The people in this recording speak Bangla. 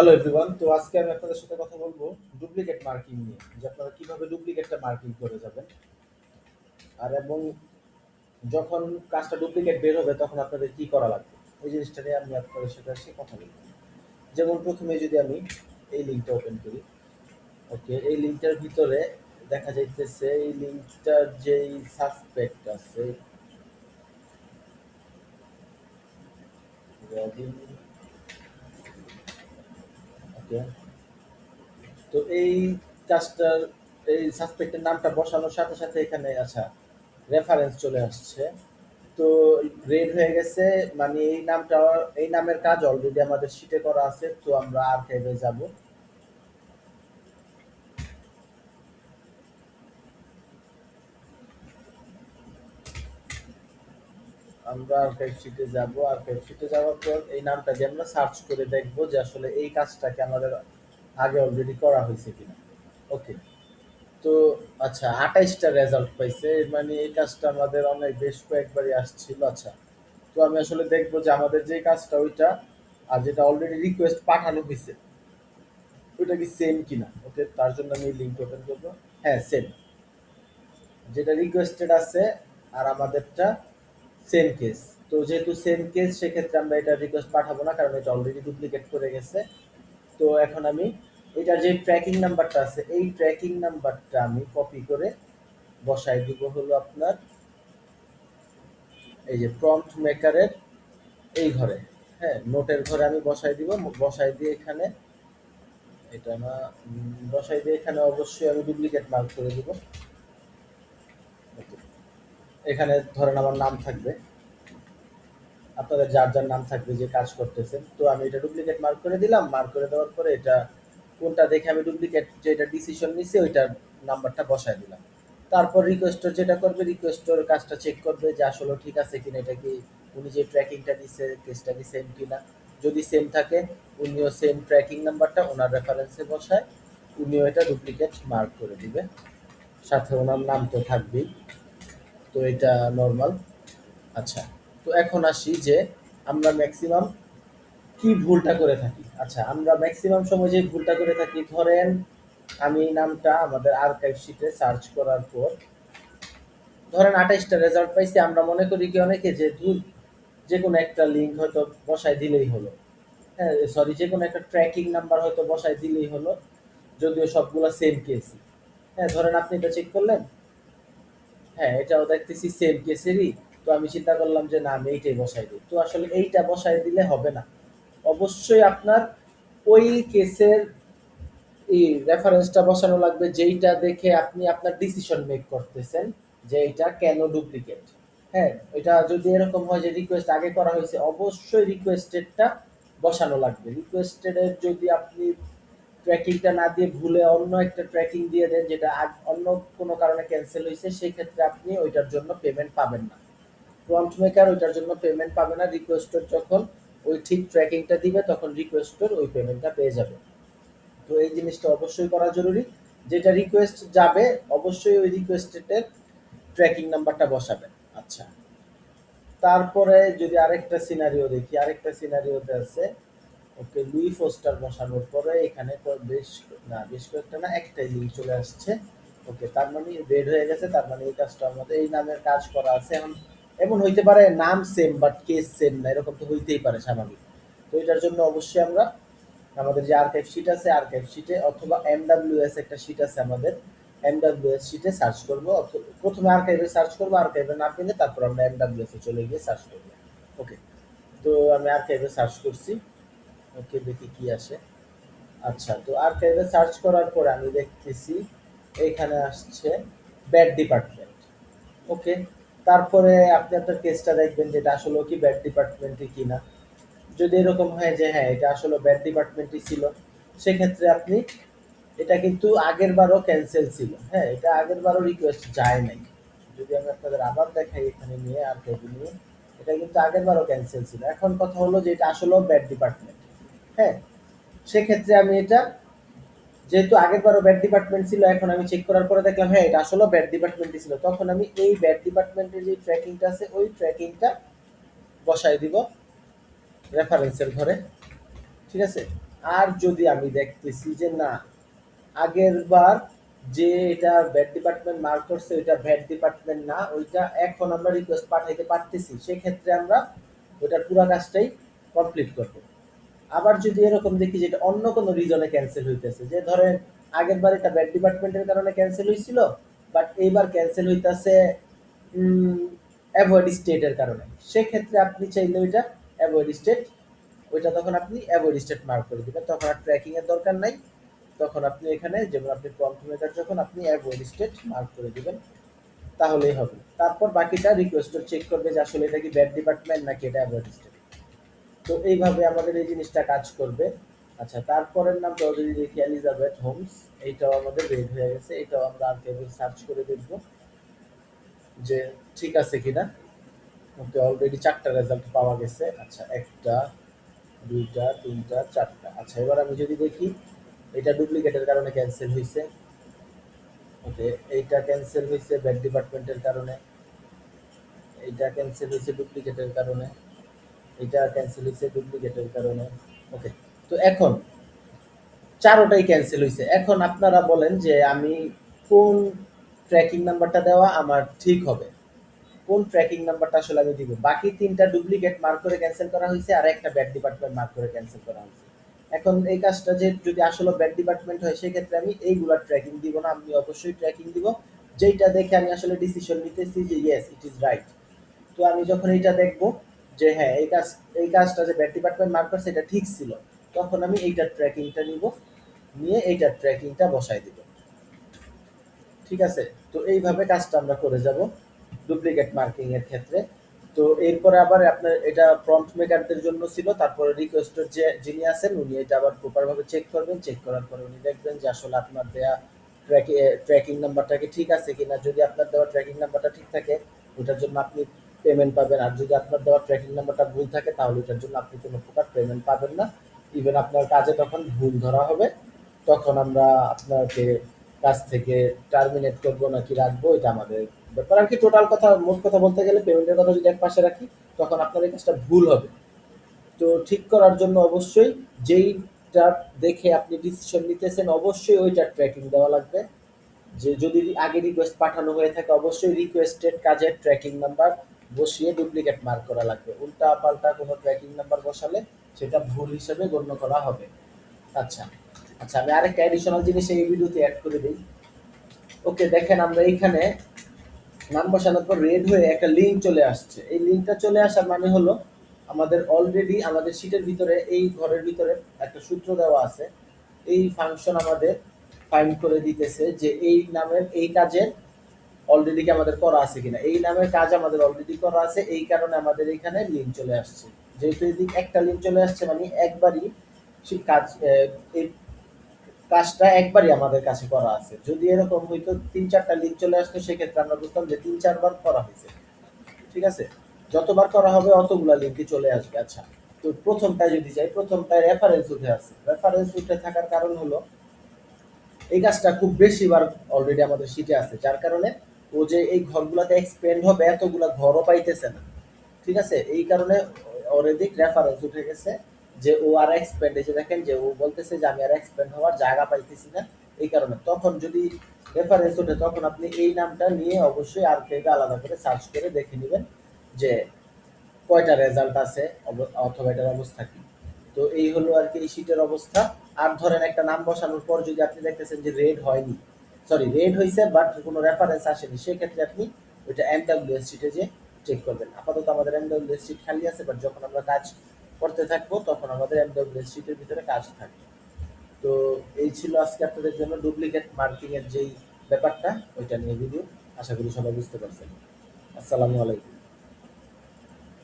হ্যালো এভরিওয়ান, তো আজকে আমি আপনাদের সাথে কথা বলবো ডুপ্লিকেট মার্কিং নিয়ে, যে আপনারা কিভাবে ডুপ্লিকেটটা মার্কিং করে যাবেন। আর এবং যখন কাজটা ডুপ্লিকেট বের হবে তখন আপনাদের কি করা লাগবে, এই জিনিসটা নিয়ে আমি আপনাদের সাথে আজকে কথা বলবো। যেমন প্রথমে যদি আমি এই লিঙ্কটা ওপেন করি, ওকে, এই লিঙ্কটার ভিতরে দেখা যাইতেছে এই লিঙ্কটার যেই সাসপেক্ট আছে, ওকে, তো এই কাজটার এই সাসপেক্টের নামটা বসানোর সাথে সাথে এখানে আচ্ছা রেফারেন্স চলে আসছে। তো রেড হয়ে গেছে, মানে এই নামটা, এই নামের কাজ অলরেডি আমাদের শিটে করা আছে। তো আমরা আর্কাইভে যাব, আমরা আর্কাইভ শিটে যাব। আর্কাইভ শিটে যাওয়ার পর এই নামটা দিয়ে আমরা সার্চ করে দেখব যে আসলে এই কাজটাকে আমাদের আগে অলরেডি করা হয়েছে কিনা। ওকে, তো আচ্ছা 28টা রেজাল্ট পাইছে, মানে এই কাজটা আমাদের অনেক বেশ কয়েকবারই আসছিল। আচ্ছা, তো আমি আসলে দেখবো যে আমাদের যে কাজটা ওইটা আর যেটা অলরেডি রিকোয়েস্ট পাঠানো হয়েছে ওইটা কি সেম কিনা। ওকে, তার জন্য আমি লিঙ্ক ওপেন করবো। হ্যাঁ, সেম, যেটা রিকোয়েস্টেড আছে আর আমাদেরটা সেম কেস। তো যেহেতু সেম কেস, সেক্ষেত্রে আমরা এটা রিকোয়েস্ট পাঠাবো না, কারণ এটা অলরেডি ডুপ্লিকেট করে গেছে। তো এখন আমি এটার যে ট্র্যাকিং নাম্বারটা আছে, এই ট্র্যাকিং নাম্বারটা আমি কপি করে বসাই দিব হলো আপনার এই যে প্রম্পট মেকারের এই ঘরে। হ্যাঁ, নোটের ঘরে আমি বসাই দিব। বসাই দিয়ে এখানে এটা না, বসাই দিয়ে এখানে অবশ্যই আমি ডুপ্লিকেট মার্ক করে দিব। এখানে ধরেন আমার নাম থাকবে, আপনাদের যার যার নাম থাকবে যে কাজ করতেছেন। তো আমি এটা ডুপ্লিকেট মার্ক করে দিলাম। মার্ক করে দেওয়ার পরে এটা কোনটা দেখে আমি ডুপ্লিকেট যেটা ডিসিশন নিছি ওইটার নাম্বারটা বসায় দিলাম। তারপর রিকোয়েস্টর যেটা করবে, রিকোয়েস্টর কাজটা চেক করবে যে আসলে ঠিক আছে কিনা, এটা কি উনি যে ট্র্যাকিংটা দিছে কেসটা কি সেম কিনা। যদি সেম থাকে উনিও সেম ট্র্যাকিং নাম্বারটা ওনার রেফারেন্সে বসায়, উনিও এটা ডুপ্লিকেট মার্ক করে দিবে, সাথে ওনার নাম তো থাকবেই। তো এটা নর্মাল। আচ্ছা, তো এখন আসি যে আমরা ম্যাক্সিমাম কি ভুলটা করে থাকি। আচ্ছা, আমরা ম্যাক্সিমাম সময় যে ভুলটা করে থাকি, ধরেন আমি এই নামটা আমাদের আর্কাইভ শিটে সার্চ করার পর ধরেন 28টা রেজাল্ট পাইছি, আমরা মনে করি কি অনেকে যে দূর যে কোনো একটা লিঙ্ক হয়তো বসায় দিলেই হলো। হ্যাঁ, সরি, যে কোনো একটা ট্র্যাকিং নাম্বার হয়তো বসায় দিলেই হলো, যদিও সবগুলা সেম কেসই। হ্যাঁ, ধরেন আপনি এটা চেক করলেন, হ্যাঁ এটাও দেখতেছি সেম কেসেরই। তো আমি চিন্তা করলাম যে না, আমি এইটাই বসাই দিই। তো আসলে এইটা বসাই দিলে হবে না, অবশ্যই আপনার ওই কেসের এই রেফারেন্সটা বসানো লাগবে, যেইটা দেখে আপনি আপনার ডিসিশন মেক করতেছেন যে এটা কেন ডুপ্লিকেট। হ্যাঁ, এটা যদি এরকম হয় যে রিকোয়েস্ট আগে করা হয়েছে, অবশ্যই রিকোয়েস্টেডটা বসানো লাগবে। রিকোয়েস্টেডের যদি আপনি ট্র্যাকিংটা না দিয়ে ভুলে অন্য একটা ট্র্যাকিং দিয়ে দেন যেটা অন্য কোনো কারণে ক্যান্সেল হয়েছে, সেই ক্ষেত্রে আপনি ওইটার জন্য পেমেন্ট পাবেন না। প্রম্পট মেকার ওইটার জন্য পেমেন্ট পাবে না। রিকোয়েস্টর যখন ওই ঠিক ট্র্যাকিংটা দিবে তখন রিকোয়েস্টর ওই পেমেন্টটা পেয়ে যাবে। তো এই জিনিসটা অবশ্যই করা জরুরি, যেটা রিকোয়েস্ট যাবে অবশ্যই ওই রিকোয়েস্টের ট্র্যাকিং নাম্বারটা বসাবেন। আচ্ছা, তারপরে যদি আরেকটা সিনারিও দেখি, আরেকটা সিনারিওতে আছে, ওকে, লুই ফোস্টার বসানোর পরে এখানে বেশ না, বেশ কয়েকটা না, একটাই লিঙ্ক চলে আসছে। ওকে, তার মানে বেড হয়ে গেছে, তার মানে এই কাজটা আমাদের এই নামের কাজ করা আছে। এখন এমন হইতে পারে নাম সেম বাট কেস সেম না, এরকম তো হইতেই পারে স্বাভাবিক। তো এটার জন্য অবশ্যই আমরা আমাদের যে আর্কাইভ শিট আছে, আর্কাইভ শিটে অথবা এমডাব্লিউএস একটা শিট আছে আমাদের, এমডাব্লিউএস শিটে সার্চ করবো। প্রথমে আর্কাইভে সার্চ করবো, আর্কাইভে না পেলে তারপর আমরা এমডাব্লিউএস এ চলে গিয়ে সার্চ করবো। ওকে, তো আমি আর্কাইভে সার্চ করছি। ওকে, দেখি কি আসে। আচ্ছা, তো আর্কাইভে সার্চ করার পরে আমি দেখতেছি এইখানে আসছে ব্যাড ডিপার্টমেন্ট। ওকে, তারপরে আপনি আপনার কেসটা দেখবেন যে এটা আসলে কি ব্যাড ডিপার্টমেন্টই কিনা। যদি এরকম হয় যে হ্যাঁ এটা আসলে ব্যাড ডিপার্টমেন্টই ছিল, সেক্ষেত্রে আপনি এটা কিন্তু আগের বারও ক্যান্সেল ছিল। হ্যাঁ, এটা আগের বারও রিকোয়েস্ট যায় নাই। যদি আমি আপনাদের আবার দেখাই এখানে নিয়ে আর্কাইভ নিয়ে, এটা কিন্তু আগের বারও ক্যান্সেল ছিল। এখন কথা হলো যে এটা আসলেও ব্যাড ডিপার্টমেন্ট। হ্যাঁ, সেক্ষেত্রে আমি এটা, যেহেতু আগের বারও ব্যাড ডিপার্টমেন্ট ছিল, এখন আমি চেক করার পরে দেখলাম হ্যাঁ এটা আসলেও ব্যাড ডিপার্টমেন্টই ছিল, তখন আমি এই ব্যাড ডিপার্টমেন্টের যে ট্র্যাকিংটা আছে ওই ট্র্যাকিংটা বসাই দিব রেফারেন্সের ঘরে। ঠিক আছে, আর যদি আমি দেখতেছি যে না, আগের বার যে এটা ভ্যাট ডিপার্টমেন্ট মার্ক করছে ওইটা ভ্যাট ডিপার্টমেন্ট না, ওইটা এখন আমরা রিকোয়েস্ট পাঠাইতে পারতেছি, সেক্ষেত্রে আমরা ওইটার পুরো কাজটাই কমপ্লিট করব। আবার যদি এরকম দেখি যে এটা অন্য কোনো রিজনে ক্যান্সেল হইতেছে, যে ধরেন আগের বার এটা ব্যাড ডিপার্টমেন্টের কারণে ক্যান্সেল হয়েছিল, বাট এইবার ক্যান্সেল হইতাছে অ্যাভয়েড স্টেটের কারণে, সেক্ষেত্রে আপনি চাইলে ওইটা অ্যাভয়েড স্টেট, ওইটা তখন আপনি অ্যাভয়েড স্টেট মার্ক করে দিবেন, তখন আর ট্র্যাকিং এর দরকার নাই। তখন আপনি এখানে যেমন আপনি প্রম্পট মেকার যখন আপনি অ্যাভয়েড স্টেট মার্ক করে দিবেন তাহলেই হবে। তারপর বাকিটা রিকোয়েস্টার চেক করবে যে আসলে এটা কি ব্যাড ডিপার্টমেন্ট নাকি এটা অ্যাভয়েড স্টেট। তো এইভাবে আমাদের এই জিনিসটা কাজ করবে। আচ্ছা, তারপরের নামটা যদি দেখি এলিজাবেথ হোমস, এইটাও আমাদের বের হয়ে গেছে, এটাও আমরা আর্কাইভে সার্চ করে দেখব যে ঠিক আছে কিনা। ওকে, অলরেডি 4টা রেজাল্ট পাওয়া গেছে। আচ্ছা, 1টা 2টা 3টা 4টা। আচ্ছা, এবার আমি যদি দেখি এটা ডুপ্লিকেটের কারণে ক্যান্সেল হয়েছে। ওকে, এইটা ক্যান্সেল হয়েছে ব্যাড ডিপার্টমেন্টের কারণে, এইটা ক্যান্সেল হয়েছে ডুপ্লিকেটের কারণে, এটা ক্যান্সেল হয়েছে ডুপ্লিকেটের কারণে। ওকে, তো এখন চারোটাই ক্যান্সেল হয়েছে। এখন আপনারা বলেন যে আমি কোন ট্র্যাকিং নাম্বারটা দেওয়া আমার ঠিক হবে, কোন ট্র্যাকিং নাম্বারটা আসলে আমি দিব। বাকি 3টা ডুপ্লিকেট মার্ক করে ক্যান্সেল করা হয়েছে আর একটা ব্যাড ডিপার্টমেন্ট মার্ক করে ক্যান্সেল করা হয়েছে। এখন এই কাজটা যে যদি আসলে ব্যাড ডিপার্টমেন্ট হয় সেক্ষেত্রে আমি এইগুলা ট্র্যাকিং দিব না, আমি অবশ্যই ট্র্যাকিং দিব যেইটা দেখে আমি আসলে ডিসিশন নিতেছি যে ইয়েস ইট ইজ রাইট। তো আমি যখন এইটা দেখব যে হ্যাঁ এই কাজটা যে ব্যাড ডিপার্টমেন্ট মার্ক করছে এটা ঠিক ছিল, তখন আমি এইটার ট্র্যাকিংটা নিব, নিয়ে এইটার ট্র্যাকিংটা বসাই দিব। ঠিক আছে, তো এইভাবে কাজটা আমরা করে যাব ডুপ্লিকেট মার্কিং এর ক্ষেত্রে। তো এরপরে আবার আপনার এটা প্রম্পট মেকারদের জন্য ছিল, তারপরে রিকোয়েস্টার যে যিনি আছেন উনি এটা আবার প্রপারভাবে চেক করবেন, চেক করার পরে উনি দেখবেন যে আসলে আপনার দেয়া ট্র্যাকিং নাম্বারটা কি ঠিক আছে কিনা। যদি আপনার দেওয়া ট্র্যাকিং নাম্বারটা ঠিক থাকে ওটার জন্য আপনি পেমেন্ট পাবেন, আর যদি আপনার দেওয়া ট্র্যাকিং নাম্বারটা ভুল থাকে তাহলে ওটার জন্য আপনি কোনো প্রকার পেমেন্ট পাবেন না। ইভেন আপনার কাজে তখন ভুল ধরা হবে, তখন আমরা আপনাকে কাজ থেকে টার্মিনেট করবো নাকি রাখবো এটা আমাদের ব্যাপার আর কি। টোটাল কথা, মোট কথা বলতে গেলে পেমেন্টের কথা যদি এক পাশে রাখি তখন আপনার এই কাজটা ভুল হবে। তো ঠিক করার জন্য অবশ্যই যেইটা দেখে আপনি ডিসিশন নিতেছেন অবশ্যই ওইটার ট্র্যাকিং দেওয়া লাগবে। যে যদি আগে রিকোয়েস্ট পাঠানো হয়ে থাকে অবশ্যই রিকোয়েস্টেড কাজের ট্র্যাকিং নাম্বার বসিয়ে ডুপ্লিকেট মার্ক করা লাগবে। উল্টা পাল্টা কোনো ট্র্যাকিং নাম্বার বসালে সেটা ভুল হিসেবে গণ্য করা হবে। আচ্ছা, আচ্ছা, আমি আরেকটা অ্যাডিশনাল জিনিস এই ভিডিওতে অ্যাড করে দিই। ওকে, দেখেন আমরা এইখানে নাম বসানোর পর রেড হয়ে একটা লিঙ্ক চলে আসছে। এই লিঙ্কটা চলে আসার মানে হলো আমাদের অলরেডি আমাদের শীটের ভিতরে এই ঘরের ভিতরে একটা সূত্র দেওয়া আছে। এই ফাংশন আমাদের ফাইন্ড করে দিতেছে যে এই নামের এই কাজের অলরেডি কি আমাদের করা আছে কিনা। এই নামের কাজ আমাদের অলরেডি করা আছে, এই কারণে আমাদের এখানে লিঙ্ক চলে আসছে। যেহেতু এদিকে একটা লিঙ্ক চলে আসছে মানে একবারই সেই কাজ, এই কাজটা একবারই আমাদের কাছে করা আছে। যদি এরকম হইতো 3-4টা লিঙ্ক চলে আসতো সেক্ষেত্রে আমরা বুঝতাম যে 3-4 বার করা হয়েছে। ঠিক আছে, যতবার করা হবে অতগুলা লিঙ্কই চলে আসবে। আচ্ছা, তো প্রথমটায় যদি যাই, প্রথমটায় রেফারেন্স উঠে আছে। রেফারেন্স উঠে থাকার কারণ হলো এই কাজটা খুব বেশি বার অলরেডি আমাদের শিটে আছে, যার কারণে ও যে এই ঘরগুলাতে এক্সপেন্ড হবে এতগুলা ঘরও পাইতেছে না। ঠিক আছে, এই কারণে ওর এদিক রেফারেন্স উঠে গেছে যে ও আর এক্সপেন্ড, এই যে দেখেন যে ও বলতেছে যে আমি আর এক্সপেন্ড হওয়ার জায়গা পাইতেছি না। এই কারণে তখন যদি রেফারেন্স ওঠে তখন আপনি এই নামটা নিয়ে অবশ্যই আর্কাইভে আলাদা করে সার্চ করে দেখে নেবেন যে কয়টা রেজাল্ট আছে অথবা এটার অবস্থা কি। তো এই হলো আর কি এই শীটের অবস্থা। আর ধরেন একটা নাম বসানোর পর যদি আপনি দেখতেছেন যে রেড হয়নি, সরি রেড হয়েছে বাট কোনো রেফারেন্স আসেনি, সেক্ষেত্রে আপনি ওইটা এমডব্লিউএস শীটে যে চেক করবেন। আপাতত আমাদের এমডব্লিউএস শীট খালি আছে, বাট যখন আমরা কাজ করতে থাকবো তখন আমাদের এমডব্লিউএস শীটের ভিতরে কাজ থাকবে। তো এই ছিল আজকে আপনাদের জন্য ডুপ্লিকেট মার্কিং এর যেই ব্যাপারটা ওইটা নিয়ে ভিডিও। আশা করি সবাই বুঝতে পারছেন। আসসালামু আলাইকুম।